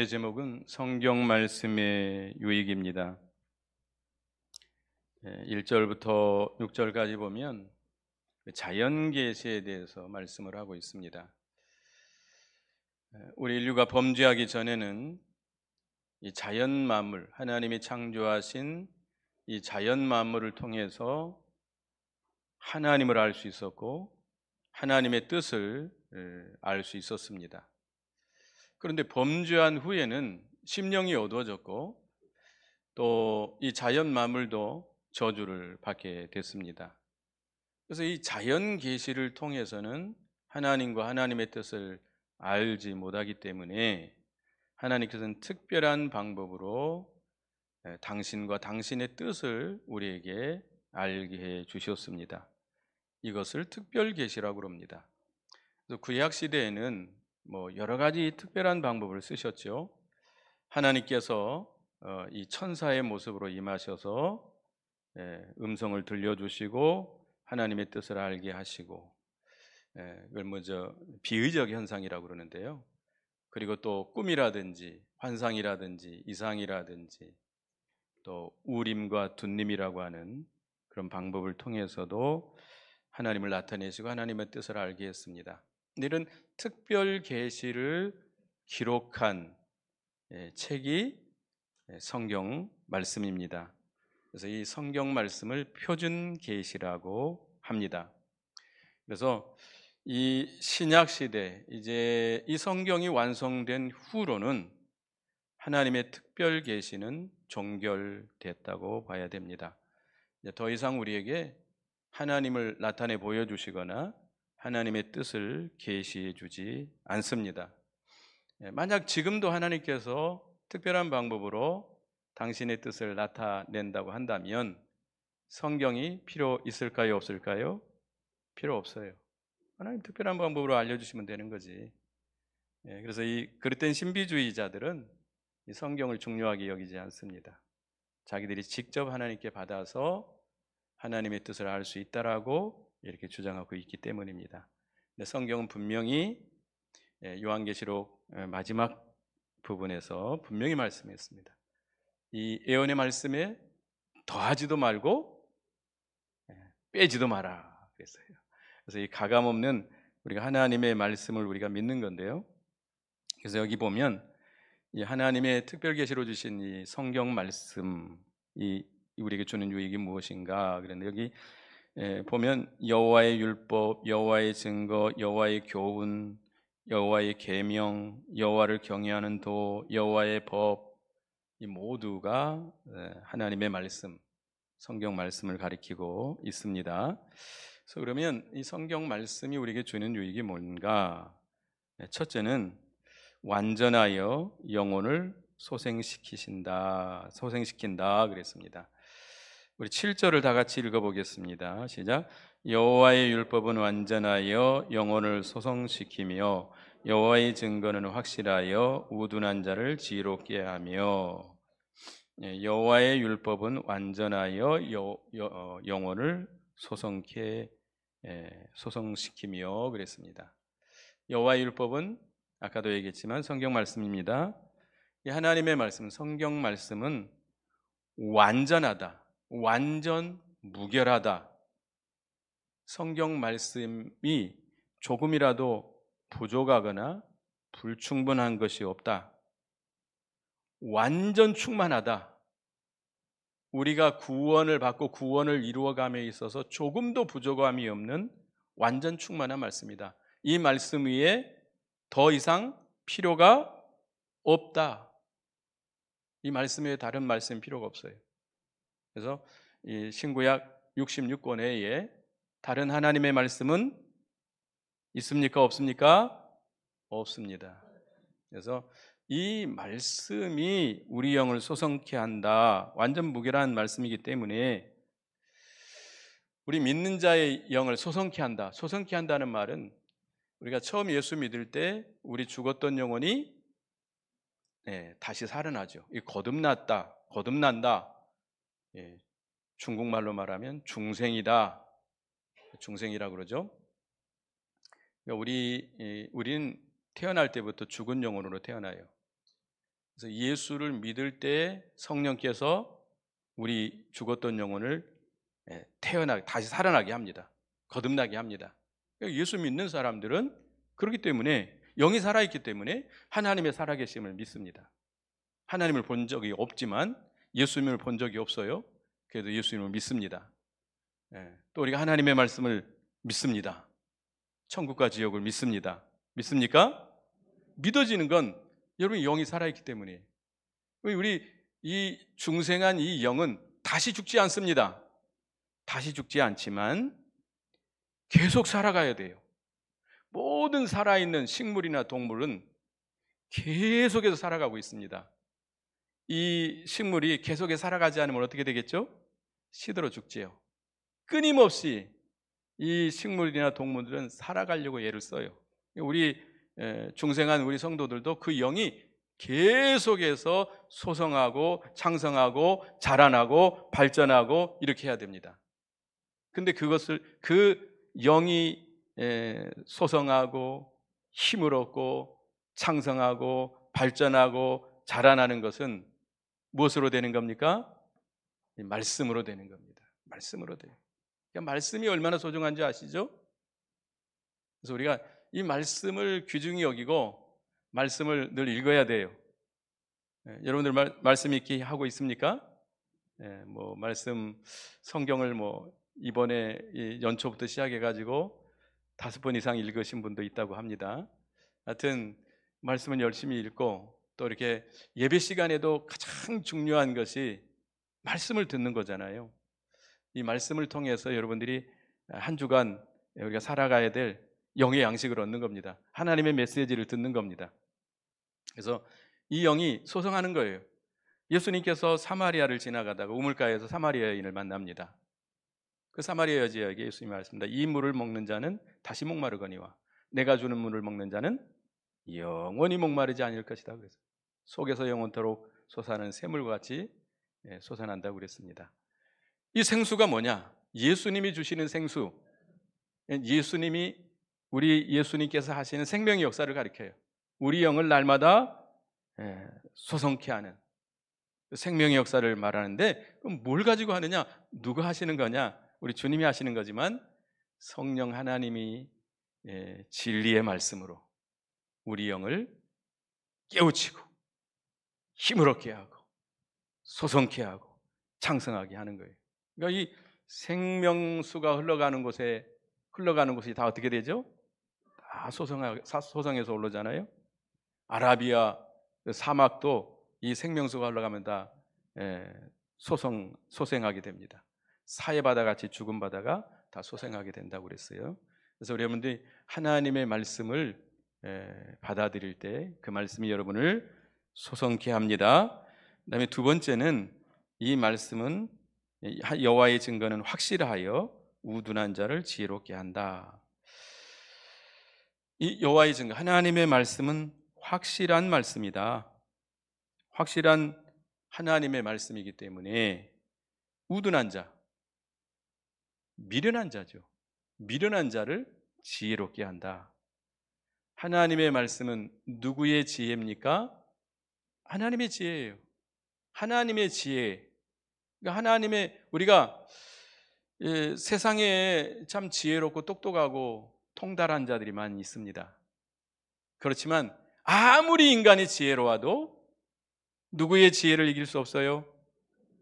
제 제목은 성경 말씀의 유익입니다. 1절부터 6절까지 보면 자연 계시에 대해서 말씀을 하고 있습니다. 우리 인류가 범죄하기 전에는 이 자연 만물, 하나님이 창조하신 이 자연 만물을 통해서 하나님을 알 수 있었고 하나님의 뜻을 알 수 있었습니다. 그런데 범죄한 후에는 심령이 어두워졌고 또 이 자연 만물도 저주를 받게 됐습니다. 그래서 이 자연 계시를 통해서는 하나님과 하나님의 뜻을 알지 못하기 때문에 하나님께서는 특별한 방법으로 당신과 당신의 뜻을 우리에게 알게 해 주셨습니다. 이것을 특별 계시라고 합니다. 그래서 구약 시대에는 여러 가지 특별한 방법을 쓰셨죠. 하나님께서 이 천사의 모습으로 임하셔서 음성을 들려주시고 하나님의 뜻을 알게 하시고, 이걸 비의적 현상이라고 그러는데요. 그리고 또 꿈이라든지 환상이라든지 이상이라든지 또 우림과 둔림이라고 하는 그런 방법을 통해서도 하나님을 나타내시고 하나님의 뜻을 알게 했습니다. 이런 특별 계시를 기록한 책이 성경 말씀입니다. 그래서 이 성경 말씀을 표준 계시라고 합니다. 그래서 이 신약 시대, 이제 이 성경이 완성된 후로는 하나님의 특별 계시는 종결됐다고 봐야 됩니다. 더 이상 우리에게 하나님을 나타내 보여주시거나 하나님의 뜻을 계시해 주지 않습니다. 만약 지금도 하나님께서 특별한 방법으로 당신의 뜻을 나타낸다고 한다면 성경이 필요 있을까요? 없을까요? 필요 없어요. 하나님 특별한 방법으로 알려주시면 되는 거지. 그래서 이 그릇된 신비주의자들은 이 성경을 중요하게 여기지 않습니다. 자기들이 직접 하나님께 받아서 하나님의 뜻을 알 수 있다라고 이렇게 주장하고 있기 때문입니다. 근데 성경은 분명히 요한계시록 마지막 부분에서 분명히 말씀했습니다. 이 예언의 말씀에 더하지도 말고 빼지도 마라 그랬어요. 그래서 이 가감 없는 우리가 하나님의 말씀을 우리가 믿는 건데요. 그래서 여기 보면 이 하나님의 특별 계시로 주신 이 성경 말씀, 이 우리에게 주는 유익이 무엇인가? 그런데 여기 보면 여호와의 율법, 여호와의 증거, 여호와의 교훈, 여호와의 계명, 여호와를 경외하는 도, 여호와의 법, 이 모두가 하나님의 말씀, 성경 말씀을 가리키고 있습니다. 그래서 그러면 이 성경 말씀이 우리에게 주는 유익이 뭔가? 첫째는 완전하여 영혼을 소생시킨다 그랬습니다. 우리 7절을 다 같이 읽어보겠습니다. 시작. 여호와의 율법은 완전하여 영혼을 소성시키며 여호와의 증거는 확실하여 우둔한 자를 지혜롭게 하며. 여호와의 율법은 완전하여 영혼을 소성시키며 그랬습니다. 여호와의 율법은 아까도 얘기했지만 성경 말씀입니다. 이 하나님의 말씀, 성경 말씀은 완전하다, 완전 무결하다. 성경 말씀이 조금이라도 부족하거나 불충분한 것이 없다. 완전 충만하다. 우리가 구원을 받고 구원을 이루어감에 있어서 조금도 부족함이 없는 완전 충만한 말씀이다. 이 말씀 위에 더 이상 필요가 없다. 이 말씀 외에 다른 말씀 필요가 없어요. 그래서 이 신구약 66권 외에 다른 하나님의 말씀은 있습니까? 없습니까? 없습니다. 그래서 이 말씀이 우리 영을 소성케 한다. 완전 무결한 말씀이기 때문에 우리 믿는 자의 영을 소성케 한다. 소성케 한다는 말은 우리가 처음 예수 믿을 때 우리 죽었던 영혼이 다시 살아나죠. 거듭난다. 중국말로 말하면 중생이다. 중생이라고 그러죠. 그러니까 우리는 태어날 때부터 죽은 영혼으로 태어나요. 그래서 예수를 믿을 때 성령께서 우리 죽었던 영혼을 태어나게, 다시 살아나게 합니다. 거듭나게 합니다. 예수 믿는 사람들은 그렇기 때문에, 영이 살아있기 때문에 하나님의 살아계심을 믿습니다. 하나님을 본 적이 없지만, 예수님을 본 적이 없어요. 그래도 예수님을 믿습니다. 또 우리가 하나님의 말씀을 믿습니다. 천국과 지옥을 믿습니다. 믿습니까? 믿어지는 건 여러분 영이 살아있기 때문에. 우리 이 중생한 이 영은 다시 죽지 않습니다. 다시 죽지 않지만 계속 살아가야 돼요. 모든 살아있는 식물이나 동물은 계속해서 살아가고 있습니다. 이 식물이 계속해서 살아가지 않으면 어떻게 되겠죠? 시들어 죽지요. 끊임없이 이 식물이나 동물들은 살아가려고 애를 써요. 우리 중생한 우리 성도들도 그 영이 계속해서 소성하고 창성하고 자라나고 발전하고 이렇게 해야 됩니다. 근데 그것을, 그 영이 소성하고 힘을 얻고 창성하고 발전하고 자라나는 것은 무엇으로 되는 겁니까? 말씀으로 되는 겁니다. 말씀으로 돼요. 그러니까 말씀이 얼마나 소중한지 아시죠? 그래서 우리가 이 말씀을 귀중히 여기고 말씀을 늘 읽어야 돼요. 여러분들 말씀 읽기 하고 있습니까? 말씀 성경을 이번에 연초부터 시작해가지고 5번 이상 읽으신 분도 있다고 합니다. 하여튼 말씀은 열심히 읽고, 또 이렇게 예배 시간에도 가장 중요한 것이 말씀을 듣는 거잖아요. 이 말씀을 통해서 여러분들이 한 주간 우리가 살아가야 될 영의 양식을 얻는 겁니다. 하나님의 메시지를 듣는 겁니다. 그래서 이 영이 소성하는 거예요. 예수님께서 사마리아를 지나가다가 우물가에서 사마리아 여인을 만납니다. 그 사마리아 여자에게 예수님이 말씀합니다. 이 물을 먹는 자는 다시 목마르거니와 내가 주는 물을 먹는 자는 영원히 목마르지 않을 것이다. 그래서 속에서 영원토록 솟아나는 샘물과 같이 솟아난다고 그랬습니다. 이 생수가 뭐냐? 예수님이 주시는 생수. 예수님이, 우리 예수님께서 하시는 생명의 역사를 가리켜요. 우리 영을 날마다 소성케 하는 생명의 역사를 말하는데, 그럼 뭘 가지고 하느냐? 누가 하시는 거냐? 우리 주님이 하시는 거지만 성령 하나님이 진리의 말씀으로 우리 영을 깨우치고 힘을 얻게 하고 소성케 하고 창성하게 하는 거예요. 그러니까 이 생명수가 흘러가는 곳이 다 어떻게 되죠? 다 소성해서 올라오잖아요. 아라비아 사막도 이 생명수가 흘러가면 다 소생하게 됩니다. 사해바다같이 죽은 바다가 다 소생하게 된다고 그랬어요. 그래서 우리 여러분들이 하나님의 말씀을 받아들일 때 그 말씀이 여러분을 소성케 합니다. 그다음에 두 번째는, 이 말씀은, 여호와의 증거는 확실하여 우둔한 자를 지혜롭게 한다. 이 여호와의 증거, 하나님의 말씀은 확실한 말씀이다. 확실한 하나님의 말씀이기 때문에 우둔한 자, 미련한 자죠. 미련한 자를 지혜롭게 한다. 하나님의 말씀은 누구의 지혜입니까? 하나님의 지혜예요. 하나님의 지혜. 그러니까 우리가 세상에 참 지혜롭고 똑똑하고 통달한 자들이 많이 있습니다. 그렇지만 아무리 인간이 지혜로워도 누구의 지혜를 이길 수 없어요?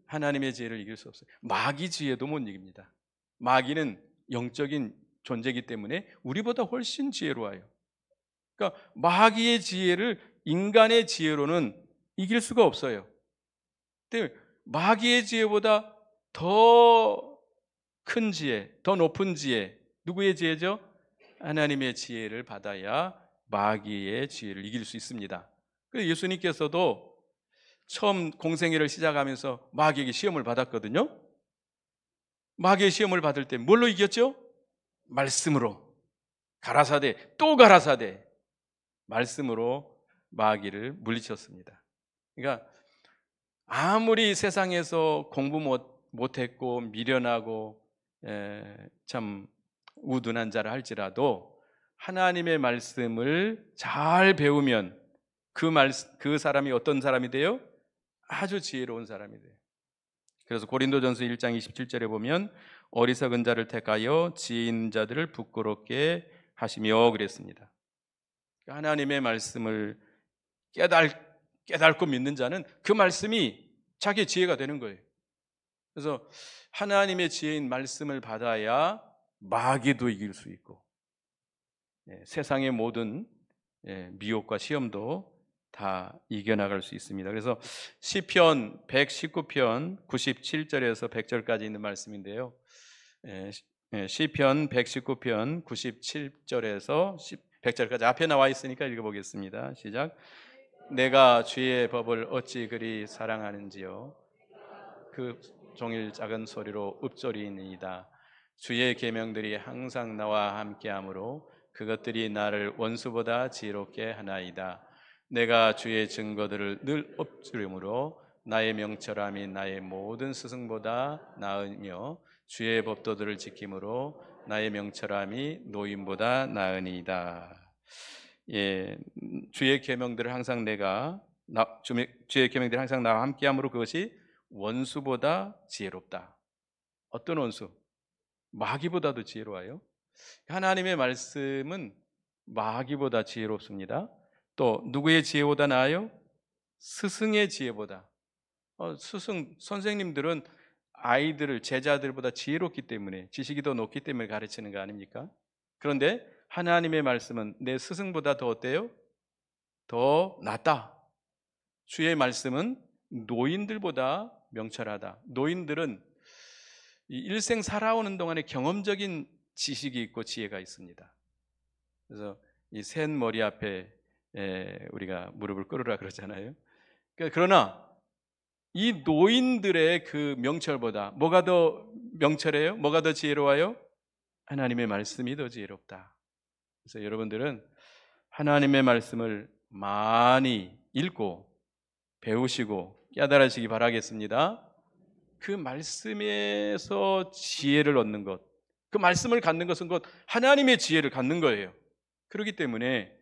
하나님의 지혜를 이길 수 없어요. 마귀 지혜도 못 이깁니다. 마귀는 영적인 존재이기 때문에 우리보다 훨씬 지혜로워요. 그러니까 마귀의 지혜를 인간의 지혜로는 이길 수가 없어요. 근데 마귀의 지혜보다 더 큰 지혜, 더 높은 지혜, 누구의 지혜죠? 하나님의 지혜를 받아야 마귀의 지혜를 이길 수 있습니다. 그래서 예수님께서도 처음 공생애를 시작하면서 마귀에게 시험을 받았거든요. 마귀의 시험을 받을 때 뭘로 이겼죠? 말씀으로. 가라사대, 또 가라사대. 말씀으로 마귀를 물리쳤습니다. 그러니까 아무리 세상에서 공부 못했고 미련하고 참 우둔한 자라 할지라도 하나님의 말씀을 잘 배우면 그 사람이 어떤 사람이 돼요? 아주 지혜로운 사람이 돼요. 그래서 고린도전서 1장 27절에 보면 어리석은 자를 택하여 지혜 있는 자들을 부끄럽게 하시며 그랬습니다. 하나님의 말씀을 깨닫고 믿는 자는 그 말씀이 자기의 지혜가 되는 거예요. 그래서 하나님의 지혜인 말씀을 받아야 마귀도 이길 수 있고 세상의 모든 미혹과 시험도 다 이겨나갈 수 있습니다. 그래서 시편 119편 97절에서 100절까지 있는 말씀인데요. 시편 119편 97절에서 100절까지 앞에 나와 있으니까 읽어보겠습니다. 시작. 내가 주의 법을 어찌 그리 사랑하는지요. 그 종일 작은 소리로 읊조리니이다. 주의 계명들이 항상 나와 함께하므로 그것들이 나를 원수보다 지혜롭게 하나이다. 내가 주의 증거들을 늘 읊조림으로 나의 명철함이 나의 모든 스승보다 나으며 주의 법도들을 지킴으로 나의 명철함이 노인보다 나으니이다. 주의 계명들을 항상 주의 계명들이 항상 나와 함께하므로 그것이 원수보다 지혜롭다. 어떤 원수? 마귀보다도 지혜로워요. 하나님의 말씀은 마귀보다 지혜롭습니다. 또 누구의 지혜보다 나아요? 스승의 지혜보다. 선생님들은 아이들을 제자들보다 지혜롭기 때문에 지식이 더 높기 때문에 가르치는 거 아닙니까? 그런데 하나님의 말씀은 내 스승보다 더 어때요? 더 낫다. 주의 말씀은 노인들보다 명철하다. 노인들은 일생 살아오는 동안에 경험적인 지식이 있고 지혜가 있습니다. 그래서 이 센 머리 앞에 우리가 무릎을 꿇으라 그러잖아요. 그러나 이 노인들의 그 명철보다 뭐가 더 명철해요? 뭐가 더 지혜로워요? 하나님의 말씀이 더 지혜롭다. 그래서 여러분들은 하나님의 말씀을 많이 읽고 배우시고 깨달으시기 바라겠습니다. 그 말씀에서 지혜를 얻는 것, 그 말씀을 갖는 것은 곧 하나님의 지혜를 갖는 거예요. 그렇기 때문에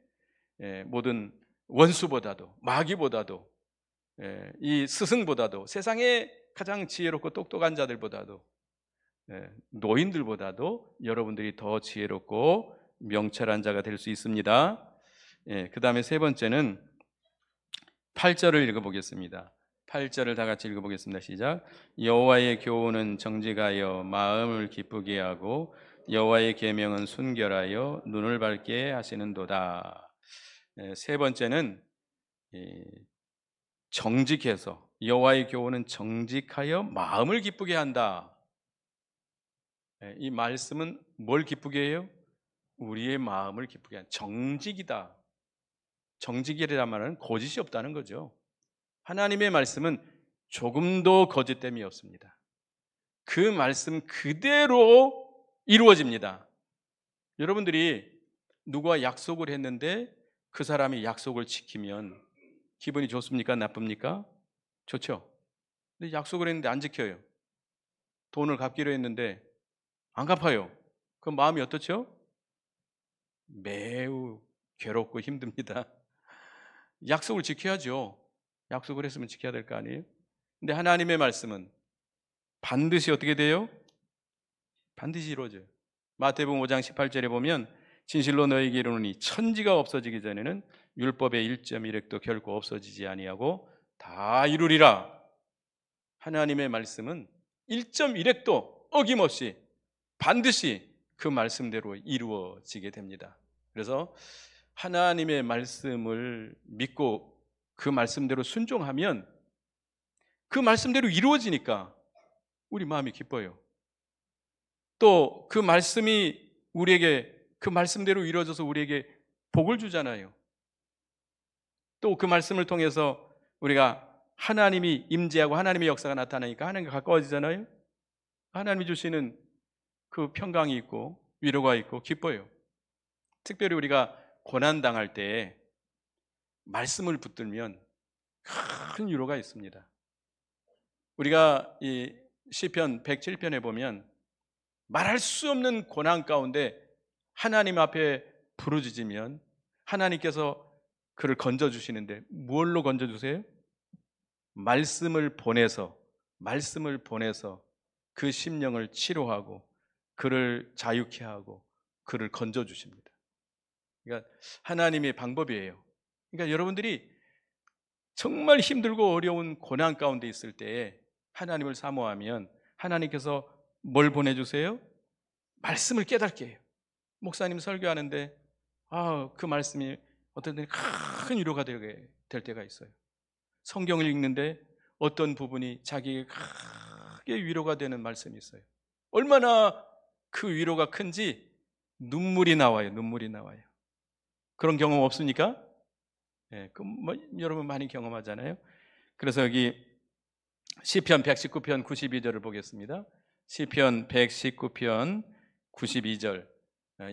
모든 원수보다도 마귀보다도 이 스승보다도 세상의 가장 지혜롭고 똑똑한 자들보다도 노인들보다도 여러분들이 더 지혜롭고 명철한 자가 될 수 있습니다. 그 다음에 세 번째는 8절을 읽어보겠습니다. 8절을 다 같이 읽어보겠습니다. 시작. 여호와의 교훈은 정직하여 마음을 기쁘게 하고 여호와의 계명은 순결하여 눈을 밝게 하시는도다. 세 번째는 정직해서 여호와의 교훈은 정직하여 마음을 기쁘게 한다. 이 말씀은 뭘 기쁘게 해요? 우리의 마음을 기쁘게 한 정직이다. 정직이란 말은 거짓이 없다는 거죠. 하나님의 말씀은 조금도 거짓됨이 없습니다. 그 말씀 그대로 이루어집니다. 여러분들이 누구와 약속을 했는데 그 사람이 약속을 지키면 기분이 좋습니까? 나쁩니까? 좋죠. 근데 약속을 했는데 안 지켜요. 돈을 갚기로 했는데 안 갚아요. 그럼 마음이 어떻죠? 매우 괴롭고 힘듭니다. 약속을 지켜야죠. 약속을 했으면 지켜야 될 거 아니에요? 근데 하나님의 말씀은 반드시 어떻게 돼요? 반드시 이루어져요. 마태복음 5장 18절에 보면 진실로 너희에게 이르노니 천지가 없어지기 전에는 율법의 1.1획도 결코 없어지지 아니하고 다 이루리라. 하나님의 말씀은 1.1획도 어김없이 반드시 그 말씀대로 이루어지게 됩니다. 그래서 하나님의 말씀을 믿고 그 말씀대로 순종하면 그 말씀대로 이루어지니까 우리 마음이 기뻐요. 또 그 말씀이 우리에게 그 말씀대로 이루어져서 우리에게 복을 주잖아요. 또 그 말씀을 통해서 우리가 하나님이 임재하고 하나님의 역사가 나타나니까 하나님과 가까워지잖아요. 하나님이 주시는 그 평강이 있고 위로가 있고 기뻐요. 특별히 우리가 고난당할 때 말씀을 붙들면 큰 위로가 있습니다. 우리가 이 시편 107편에 보면 말할 수 없는 고난 가운데 하나님 앞에 부르짖으면 하나님께서 그를 건져주시는데 뭘로 건져주세요? 말씀을 보내서 그 심령을 치료하고 그를 자유케 하고 그를 건져주십니다. 그러니까 하나님의 방법이에요. 그러니까 여러분들이 정말 힘들고 어려운 고난 가운데 있을 때에 하나님을 사모하면 하나님께서 뭘 보내주세요? 말씀을 깨닫게 해요. 목사님 설교하는데 그 말씀이 어떤 때는 큰 위로가 될 때가 있어요. 성경을 읽는데 어떤 부분이 자기에게 크게 위로가 되는 말씀이 있어요. 얼마나 그 위로가 큰지 눈물이 나와요. 그런 경험 없습니까? 예, 여러분 많이 경험하잖아요. 그래서 여기 시편 119편 92절을 보겠습니다. 시편 119편 92절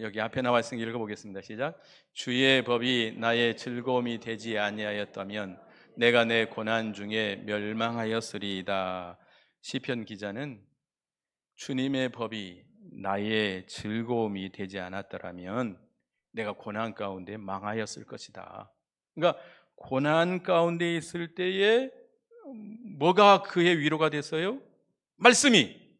여기 앞에 나와 있으니 읽어보겠습니다. 시작. 주의 법이 나의 즐거움이 되지 아니하였다면 내가 내 고난 중에 멸망하였으리이다. 시편 기자는 주님의 법이 나의 즐거움이 되지 않았더라면 내가 고난 가운데 망하였을 것이다. 그러니까 고난 가운데 있을 때에 뭐가 그의 위로가 됐어요? 말씀이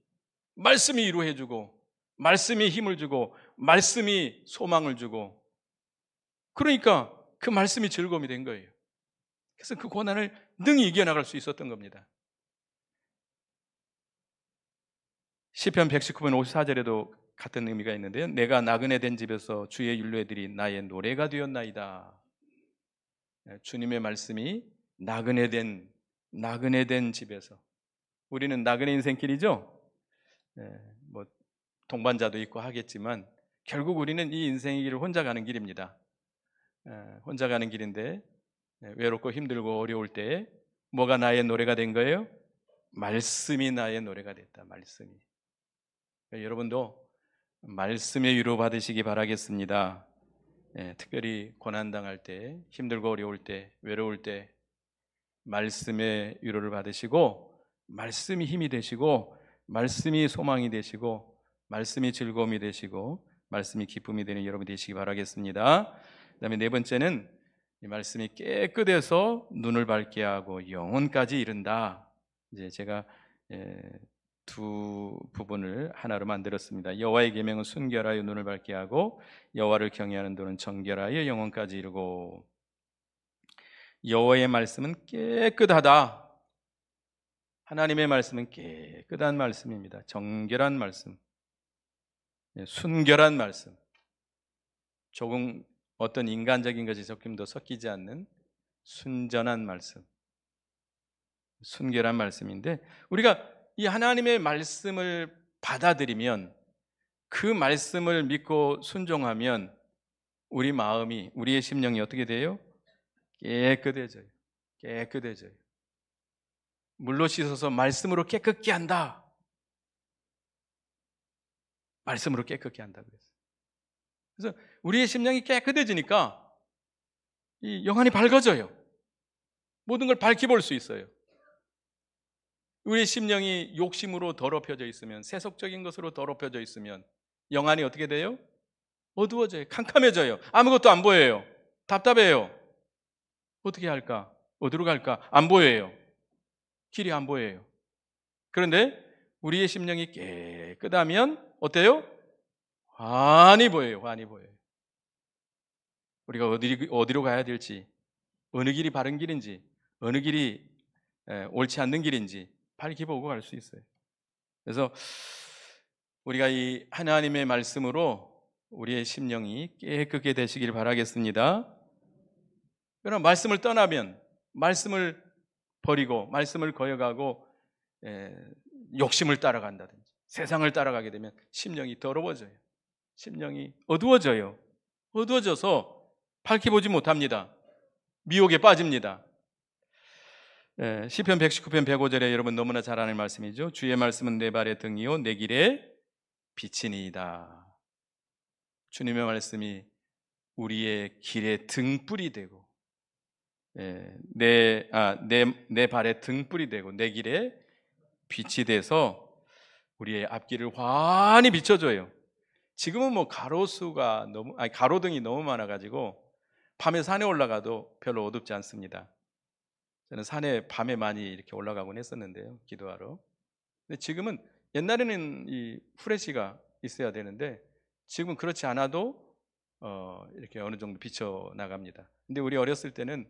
위로해주고 말씀이 힘을 주고 말씀이 소망을 주고, 그러니까 그 말씀이 즐거움이 된 거예요. 그래서 그 고난을 능히 이겨나갈 수 있었던 겁니다. 시편 119편 54절에도 같은 의미가 있는데요. 내가 나그네 된 집에서 주의 율례들이 나의 노래가 되었나이다. 주님의 말씀이 나그네 된 집에서, 우리는 나그네 인생길이죠. 뭐 동반자도 있고 하겠지만 결국 우리는 이 인생의 길을 혼자 가는 길입니다. 혼자 가는 길인데 외롭고 힘들고 어려울 때 뭐가 나의 노래가 된 거예요? 말씀이 나의 노래가 됐다. 말씀이. 여러분도 말씀의 위로 받으시기 바라겠습니다. 특별히 고난당할 때, 힘들고 어려울 때, 외로울 때 말씀의 위로를 받으시고 말씀이 힘이 되시고 말씀이 소망이 되시고 말씀이 즐거움이 되시고 말씀이 기쁨이 되는 여러분이 되시기 바라겠습니다. 그 다음에 네 번째는 이 말씀이 깨끗해서 눈을 밝게 하고 영혼까지 이른다. 이제 제가 두 부분을 하나로 만들었습니다. 여호와의 계명은 순결하여 눈을 밝게 하고 여호와를 경외하는 눈은 정결하여 영혼까지 이루고. 여호와의 말씀은 깨끗하다. 하나님의 말씀은 깨끗한 말씀입니다. 정결한 말씀, 순결한 말씀, 조금 어떤 인간적인 것이 조금도 섞이지 않는 순전한 말씀, 순결한 말씀인데, 우리가 이 하나님의 말씀을 받아들이면, 그 말씀을 믿고 순종하면 우리 마음이, 우리의 심령이 어떻게 돼요? 깨끗해져요. 물로 씻어서 말씀으로 깨끗게 한다. 말씀으로 깨끗게 한다 그랬어요. 그래서 우리의 심령이 깨끗해지니까 이 영안이 밝아져요. 모든 걸 밝히 볼 수 있어요. 우리의 심령이 욕심으로 더럽혀져 있으면, 세속적인 것으로 더럽혀져 있으면 영안이 어떻게 돼요? 어두워져요. 캄캄해져요. 아무것도 안 보여요. 답답해요. 어떻게 할까? 어디로 갈까? 안 보여요. 길이 안 보여요. 그런데 우리의 심령이 깨끗하면 어때요? 환히 보여요. 우리가 어디로 가야 될지, 어느 길이 바른 길인지, 어느 길이 옳지 않는 길인지 밝히 보고 갈 수 있어요. 그래서 우리가 이 하나님의 말씀으로 우리의 심령이 깨끗게 되시길 바라겠습니다. 그러나 말씀을 떠나면, 말씀을 버리고 말씀을 거역하고 욕심을 따라간다든지 세상을 따라가게 되면 심령이 더러워져요. 심령이 어두워져서 밝히 보지 못합니다. 미혹에 빠집니다. 시편 119편 105절에 여러분 너무나 잘 아는 말씀이죠. 주의 말씀은 내 발의 등이요 내 길의 빛이니이다. 주님의 말씀이 우리의 길의 등불이 되고 내 발의 등불이 되고 내 길에 빛이 돼서 우리의 앞길을 환히 비춰줘요. 지금은 뭐 가로등이 너무 많아가지고 밤에 산에 올라가도 별로 어둡지 않습니다. 저는 산에 밤에 많이 이렇게 올라가곤 했었는데요, 기도하러. 근데 지금은, 옛날에는 이 후레쉬가 있어야 되는데 지금은 그렇지 않아도 이렇게 어느 정도 비쳐 나갑니다. 근데 우리 어렸을 때는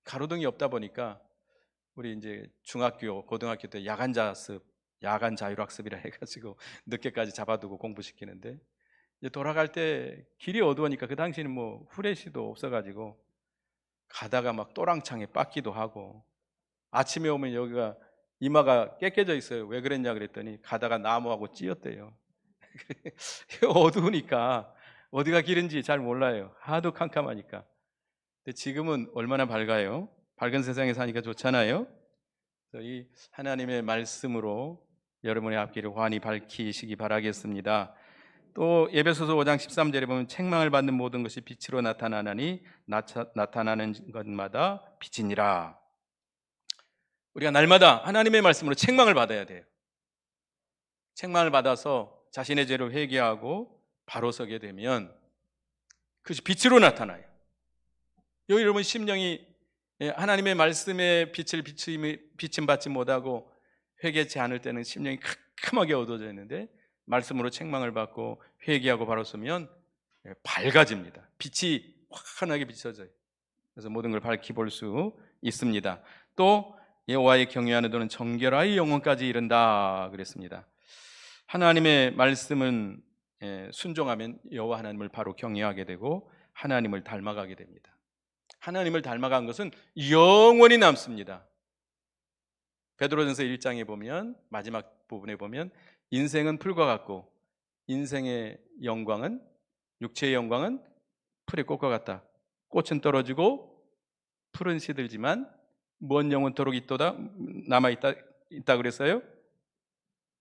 가로등이 없다 보니까 우리 이제 중학교, 고등학교 때 야간 자습, 야간 자율학습이라 해가지고 늦게까지 잡아두고 공부시키는데, 이제 돌아갈 때 길이 어두우니까, 그 당시에는 뭐 후레쉬도 없어가지고 가다가 막 또랑창에 빠기도 하고, 아침에 오면 여기가 이마가 깨끗해져 있어요. 왜 그랬냐 그랬더니 가다가 나무하고 찧었대요. 어두우니까 어디가 길인지 잘 몰라요. 하도 캄캄하니까. 근데 지금은 얼마나 밝아요. 밝은 세상에 사니까 좋잖아요. 이 하나님의 말씀으로 여러분의 앞길을 환히 밝히시기 바라겠습니다. 또 에베소서 5장 13절에 보면 책망을 받는 모든 것이 빛으로 나타나나니 나타나는 것마다 빛이니라. 우리가 날마다 하나님의 말씀으로 책망을 받아야 돼요. 책망을 받아서 자신의 죄를 회개하고 바로 서게 되면 그것이 빛으로 나타나요. 여기 여러분 심령이 하나님의 말씀의 빛을 비침받지 못하고 회개치 않을 때는 심령이 캄캄하게 어두워져 있는데, 말씀으로 책망을 받고 회개하고 바로 서면 밝아집니다. 빛이 환하게 비춰져요. 그래서 모든 걸 밝히 볼 수 있습니다. 또 여호와의 경외하는 도는 정결하여 영원까지 이른다 그랬습니다. 하나님의 말씀은 순종하면 여호와 하나님을 바로 경외하게 되고 하나님을 닮아가게 됩니다. 하나님을 닮아간 것은 영원히 남습니다. 베드로전서 1장에 보면, 마지막 부분에 보면, 인생은 풀과 같고 인생의 영광은, 육체의 영광은 풀의 꽃과 같다. 꽃은 떨어지고 풀은 시들지만 먼 영원토록 있도다, 남아있다 그랬어요.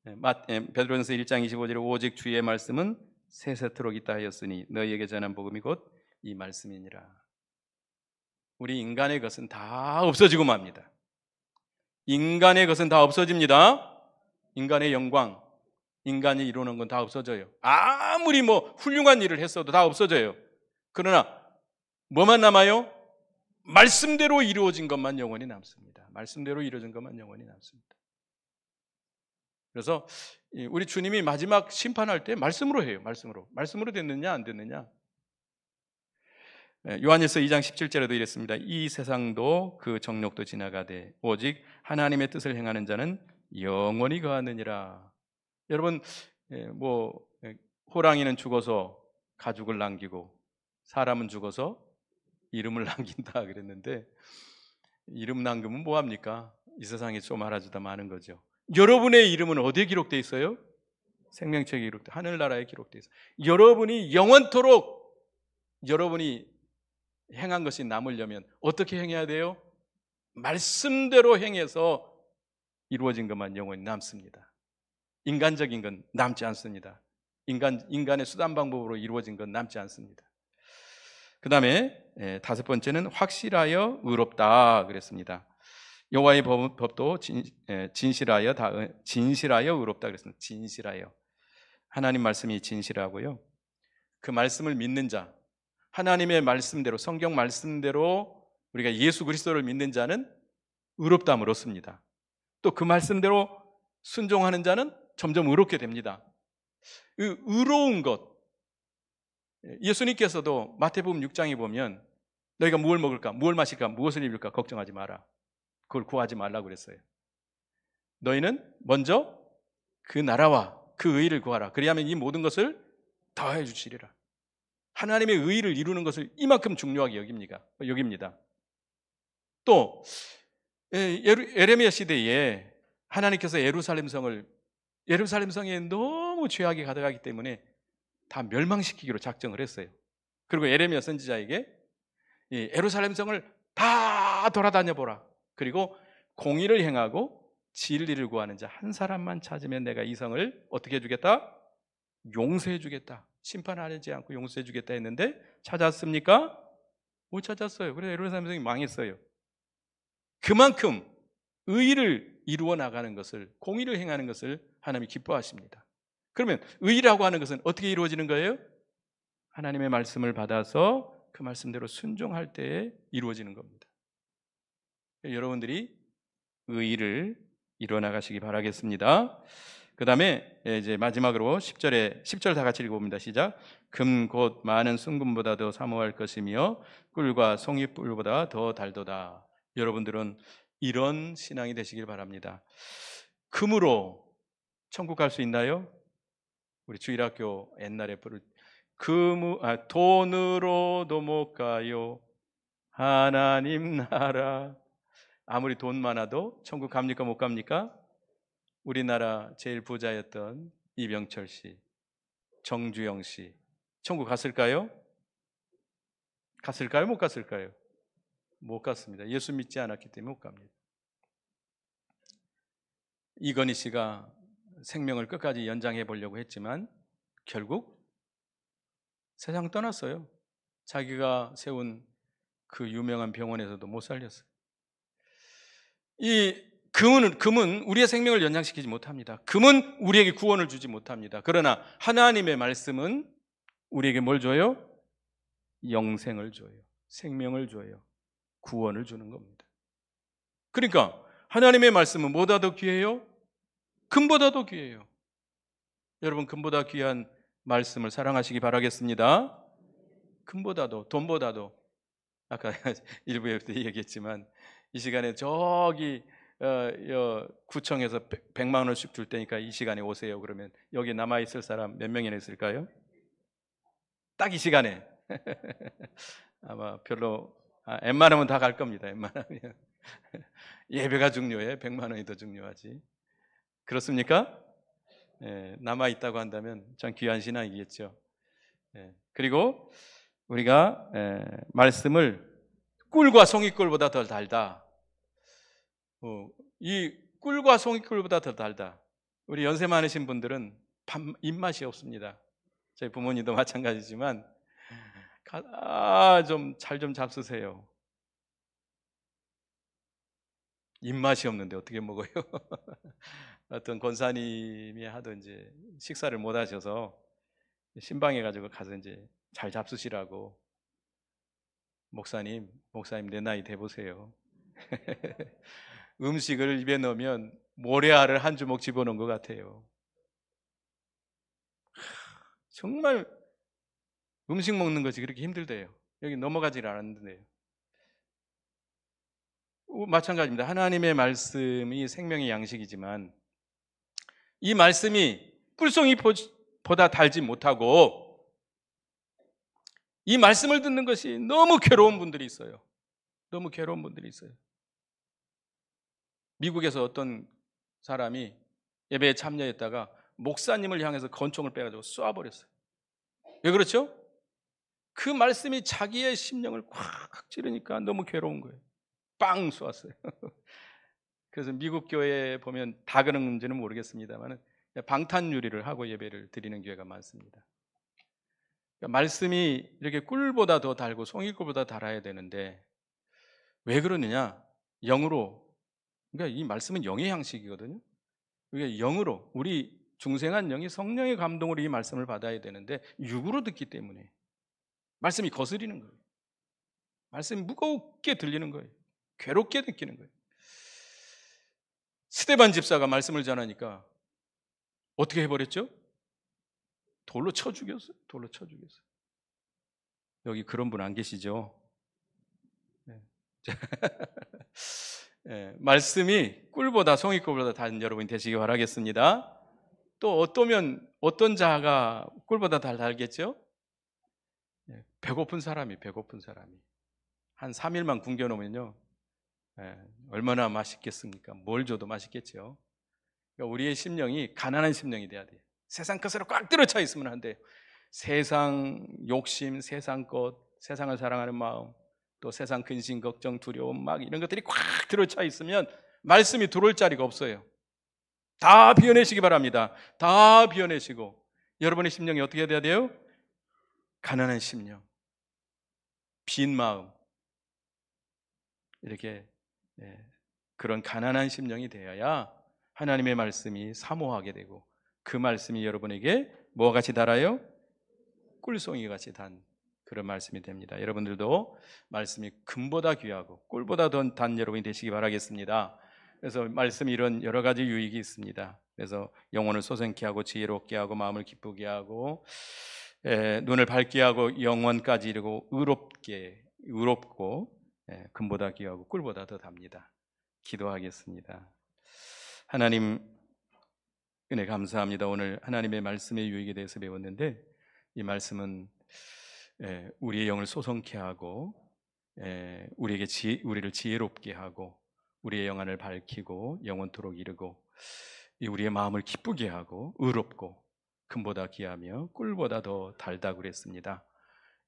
베드로전서 1장 25절에 오직 주의 말씀은 세세토록 있다 하였으니 너희에게 전한 복음이 곧 이 말씀이니라. 우리 인간의 것은 다 없어지고 맙니다. 인간의 것은 다 없어집니다. 인간의 영광, 인간이 이루는 건 다 없어져요. 아무리 뭐 훌륭한 일을 했어도 다 없어져요. 그러나 뭐만 남아요? 말씀대로 이루어진 것만 영원히 남습니다. 말씀대로 이루어진 것만 영원히 남습니다. 그래서 우리 주님이 마지막 심판할 때 말씀으로 해요. 말씀으로 됐느냐 안 됐느냐. 요한일서 2장 17절에도 이랬습니다. 이 세상도 그 정욕도 지나가되 오직 하나님의 뜻을 행하는 자는 영원히 거하느니라. 여러분, 뭐 호랑이는 죽어서 가죽을 남기고 사람은 죽어서 이름을 남긴다 그랬는데, 이름 남기면 뭐합니까? 이 세상에 좀 알아주다 마는 거죠. 여러분의 이름은 어디에 기록되어 있어요? 생명책에 기록되어, 하늘나라에 기록되어 있어요. 여러분이 영원토록 여러분이 행한 것이 남으려면 어떻게 행해야 돼요? 말씀대로 행해서 이루어진 것만 영원히 남습니다. 인간적인 건 남지 않습니다. 인간의 수단 방법으로 이루어진 건 남지 않습니다. 그 다음에 다섯 번째는 확실하여 의롭다 그랬습니다. 여호와의 법도 진실하여 의롭다 그랬습니다. 진실하여. 하나님 말씀이 진실하고요. 그 말씀을 믿는 자, 하나님의 말씀대로, 성경 말씀대로 우리가 예수 그리스도를 믿는 자는 의롭다함을 얻습니다. 또 그 말씀대로 순종하는 자는 점점 의롭게 됩니다. 의로운 것, 예수님께서도 마태복음 6장에 보면 너희가 무엇을 먹을까, 무엇을 마실까, 무엇을 입을까 걱정하지 마라, 그걸 구하지 말라고 그랬어요. 너희는 먼저 그 나라와 그 의를 구하라. 그리하면 이 모든 것을 더해 주시리라. 하나님의 의를 이루는 것을 이만큼 중요하게 여깁니다. 또 에레미야 시대에 하나님께서 예루살렘 성에 너무 죄악이 가득하기 때문에 다 멸망시키기로 작정을 했어요. 그리고 에레미야 선지자에게 예루살렘 성을 다 돌아다녀 보라. 그리고 공의를 행하고 진리를 구하는 자 한 사람만 찾으면 내가 이 성을 어떻게 해주겠다? 용서해주겠다. 심판하지 않고 용서해주겠다 했는데 찾았습니까? 못 찾았어요. 그래서 예루살렘 성이 망했어요. 그만큼 의를 이루어 나가는 것을, 공의를 행하는 것을 하나님이 기뻐하십니다. 그러면 의라고 하는 것은 어떻게 이루어지는 거예요? 하나님의 말씀을 받아서 그 말씀대로 순종할 때에 이루어지는 겁니다. 여러분들이 의의를 이뤄나가시기 바라겠습니다. 그 다음에 이제 마지막으로 10절 다 같이 읽어봅니다. 시작. 금 곧 많은 순금보다 더 사모할 것이며 꿀과 송이꿀보다 더 달도다. 여러분들은 이런 신앙이 되시길 바랍니다. 금으로 천국 갈 수 있나요? 우리 주일학교 옛날에 부를 돈으로도 못 가요 하나님 나라. 아무리 돈 많아도 천국 갑니까 못 갑니까? 우리나라 제일 부자였던 이병철 씨, 정주영 씨 천국 갔을까요? 갔을까요? 못 갔을까요? 못 갔습니다. 예수 믿지 않았기 때문에 못 갑니다. 이건희 씨가 생명을 끝까지 연장해 보려고 했지만 결국 세상 떠났어요. 자기가 세운 그 유명한 병원에서도 못 살렸어요. 이 금은 우리의 생명을 연장시키지 못합니다. 금은 우리에게 구원을 주지 못합니다. 그러나 하나님의 말씀은 우리에게 뭘 줘요? 영생을 줘요. 생명을 줘요. 구원을 주는 겁니다. 그러니까 하나님의 말씀은 뭐보다 더 귀해요? 금보다 더 귀해요. 여러분, 금보다 귀한 말씀을 사랑하시기 바라겠습니다. 금보다도, 돈보다도. 아까 일부에도 얘기했지만 이 시간에 저기 구청에서 100만 원씩 줄 테니까 이 시간에 오세요. 그러면 여기 남아있을 사람 몇 명이나 있을까요? 딱 이 시간에. 아마 별로 웬만하면 다 갈 겁니다. 웬만하면. 예배가 중요해. 100만 원이 더 중요하지. 그렇습니까? 남아있다고 한다면 참 귀한 신앙이겠죠. 그리고 우리가 말씀을 꿀과 송이꿀보다 더 달다. 이 꿀과 송이꿀보다 더 달다. 우리 연세 많으신 분들은 입맛이 없습니다. 저희 부모님도 마찬가지지만 좀 잘 좀 잡수세요. 입맛이 없는데 어떻게 먹어요? 어떤 권사님이 하던 이제 식사를 못 하셔서 신방해 가지고 가서 이제 잘 잡수시라고. 목사님 내 나이 돼 보세요. 음식을 입에 넣으면 모래알을 한 주먹 집어넣은 것 같아요. 정말 음식 먹는 것이 그렇게 힘들대요. 여기 넘어가질 않았는데요. 마찬가지입니다. 하나님의 말씀이 생명의 양식이지만 이 말씀이 꿀송이보다 달지 못하고 이 말씀을 듣는 것이 너무 괴로운 분들이 있어요. 너무 괴로운 분들이 있어요. 미국에서 어떤 사람이 예배에 참여했다가 목사님을 향해서 권총을 빼가지고 쏴버렸어요. 왜 그렇죠? 그 말씀이 자기의 심령을 콱 찌르니까 너무 괴로운 거예요. 빵 쏘았어요. 그래서 미국 교회에 보면 다 그런지는 모르겠습니다만 방탄유리를 하고 예배를 드리는 교회가 많습니다. 그러니까 말씀이 이렇게 꿀보다 더 달고 송이꿀보다 달아야 되는데 왜 그러느냐? 영으로. 그러니까 이 말씀은 영의 양식이거든요. 그러니까 영으로 우리 중생한 영이 성령의 감동으로 이 말씀을 받아야 되는데 육으로 듣기 때문에 말씀이 거스리는 거예요. 말씀이 무겁게 들리는 거예요. 괴롭게 느끼는 거예요. 스데반 집사가 말씀을 전하니까 어떻게 해버렸죠? 돌로 쳐 죽였어요. 돌로 쳐 죽였어요. 여기 그런 분 안 계시죠? 말씀이 꿀보다 송이꿀보다 단 여러분이 되시기 바라겠습니다. 또 어떤 자가 꿀보다 달겠죠? 배고픈 사람이 한 3일만 굶겨놓으면요 얼마나 맛있겠습니까? 뭘 줘도 맛있겠죠. 그러니까 우리의 심령이 가난한 심령이 돼야 돼요. 세상 것으로 꽉 들어차 있으면 안 돼요. 세상 욕심, 세상 것, 세상을 사랑하는 마음, 또 세상 근심, 걱정, 두려움 막 이런 것들이 꽉 들어차 있으면 말씀이 들어올 자리가 없어요. 다 비워내시기 바랍니다. 다 비워내시고 여러분의 심령이 어떻게 돼야 돼요? 가난한 심령, 빈 마음, 이렇게 그런 가난한 심령이 되어야 하나님의 말씀이 사모하게 되고 그 말씀이 여러분에게 뭐와 같이 달아요? 꿀송이 같이 단 그런 말씀이 됩니다. 여러분들도 말씀이 금보다 귀하고 꿀보다 더 단 여러분이 되시기 바라겠습니다. 그래서 말씀이 이런 여러 가지 유익이 있습니다. 그래서 영혼을 소생케 하고 지혜롭게 하고 마음을 기쁘게 하고 눈을 밝게 하고 영원까지 이르고 의롭고 금보다 귀하고 꿀보다 더 답니다. 기도하겠습니다. 하나님 은혜 감사합니다. 오늘 하나님의 말씀의 유익에 대해서 배웠는데 이 말씀은 우리의 영을 소성케 하고 우리를 지혜롭게 하고 우리의 영안을 밝히고 영원토록 이르고 우리의 마음을 기쁘게 하고 의롭고 금보다 귀하며 꿀보다 더 달다고 그랬습니다.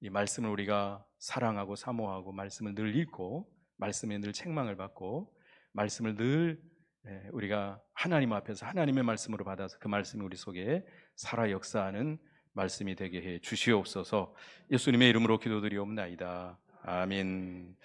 이 말씀을 우리가 사랑하고 사모하고 말씀을 늘 읽고 말씀에 늘 책망을 받고 말씀을 늘 우리가 하나님 앞에서 하나님의 말씀으로 받아서 그 말씀이 우리 속에 살아 역사하는 말씀이 되게 해 주시옵소서. 예수님의 이름으로 기도드리옵나이다. 아멘.